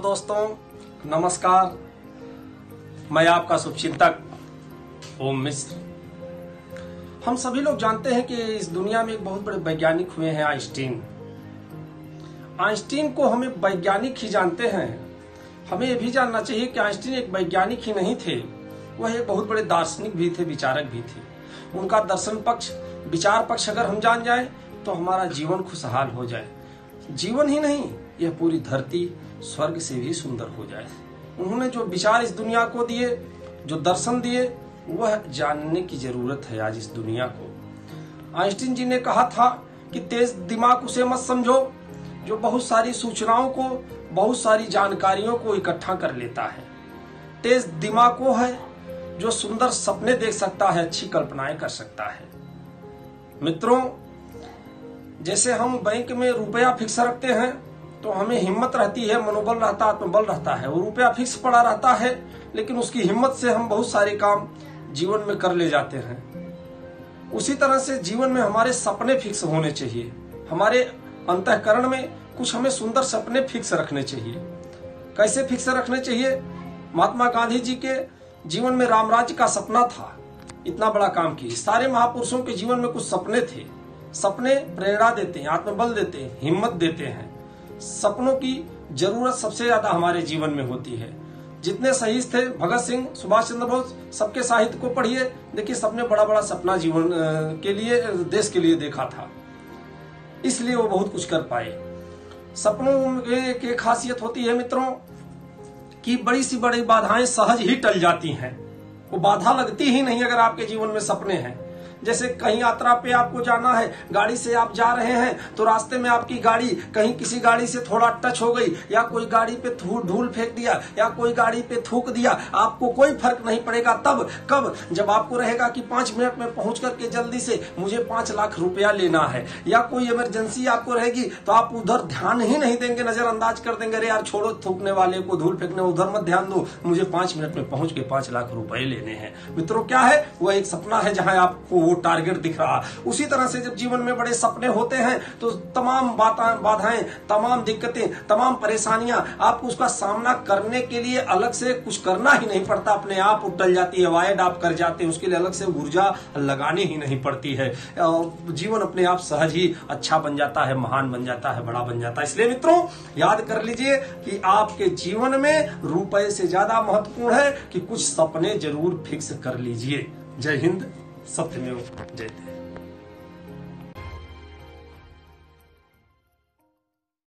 दोस्तों, नमस्कार। मैं आपका शुभचिंतक ओम मिश्र। हम सभी लोग जानते हैं कि इस दुनिया में एक बहुत बड़े वैज्ञानिक हुए हैं आइंस्टीन। आइंस्टीन को हमें वैज्ञानिक ही जानते हैं। हमें यह भी जानना चाहिए कि आइंस्टीन एक वैज्ञानिक ही नहीं थे, वह एक बहुत बड़े दार्शनिक भी थे, विचारक भी थे। उनका दर्शन पक्ष, विचार पक्ष अगर हम जान जाए तो हमारा जीवन खुशहाल हो जाए। जीवन ही नहीं, यह पूरी धरती स्वर्ग से भी सुंदर हो जाए। उन्होंने जो विचार इस दुनिया को दिए, जो दर्शन दिए, वह जानने की जरूरत है आज इस दुनिया को। आइंस्टीन जी ने कहा था कि तेज दिमाग उसे मत समझो जो बहुत सारी सूचनाओं को, बहुत सारी जानकारियों को इकट्ठा कर लेता है। तेज दिमाग वो है जो सुंदर सपने देख सकता है, अच्छी कल्पनाएं कर सकता है। मित्रों, जैसे हम बैंक में रुपया फिक्स रखते हैं तो हमें हिम्मत रहती है, मनोबल रहता है, आत्मबल रहता है। वो रुपया फिक्स पड़ा रहता है, लेकिन उसकी हिम्मत से हम बहुत सारे काम जीवन में कर ले जाते हैं। उसी तरह से जीवन में हमारे सपने फिक्स होने चाहिए। हमारे अंतःकरण में कुछ हमें सुंदर सपने फिक्स रखने चाहिए। कैसे फिक्स रखने चाहिए? महात्मा गांधी जी के जीवन में राम राज्य का सपना था, इतना बड़ा काम किए। सारे महापुरुषों के जीवन में कुछ सपने थे। सपने प्रेरणा देते हैं, आत्मबल देते हैं, हिम्मत देते हैं। सपनों की जरूरत सबसे ज्यादा हमारे जीवन में होती है। जितने शहीद थे, भगत सिंह, सुभाष चंद्र बोस, सबके साहित्य को पढ़िए, देखिए सबने बड़ा बड़ा सपना जीवन के लिए, देश के लिए देखा था, इसलिए वो बहुत कुछ कर पाए। सपनों की एक खासियत होती है मित्रों कि बड़ी सी बड़ी बाधाएं सहज ही टल जाती हैं। वो बाधा लगती ही नहीं अगर आपके जीवन में सपने हैं। जैसे कहीं यात्रा पे आपको जाना है, गाड़ी से आप जा रहे हैं तो रास्ते में आपकी गाड़ी कहीं किसी गाड़ी से थोड़ा टच हो गई, या कोई गाड़ी पे धूल फेंक दिया, या कोई गाड़ी पे थूक दिया, आपको कोई फर्क नहीं पड़ेगा। तब कब? जब आपको रहेगा कि 5 मिनट में पहुंच करके जल्दी से मुझे 5 लाख रुपया लेना है, या कोई इमरजेंसी आपको रहेगी तो आप उधर ध्यान ही नहीं देंगे, नजरअंदाज कर देंगे। अरे यार छोड़ो, थूकने वाले को, धूल फेंकने, उधर मत ध्यान दो, मुझे 5 मिनट में पहुंच के 5 लाख रुपए लेने हैं। मित्रों, क्या है? वह एक सपना है जहां आपको टारगेट दिख रहा। उसी तरह से जब जीवन में बड़े सपने होते हैं तो तमाम बाधाएं, तमाम दिक्कतें, तमाम परेशानियां, आपको उसका सामना करने के लिए अलग से कुछ करना ही नहीं पड़ता, अपने आप उठल जाती है, अवॉइड आप कर जाते हैं, उसके लिए अलग से ऊर्जा लगानी ही नहीं पड़ती है। जीवन अपने आप सहज ही अच्छा बन जाता है, महान बन जाता है, बड़ा बन जाता है। इसलिए मित्रों, याद कर लीजिए कि आपके जीवन में रुपए से ज्यादा महत्वपूर्ण है कि कुछ सपने जरूर फिक्स कर लीजिए। जय हिंद, सत्यमेव जयते।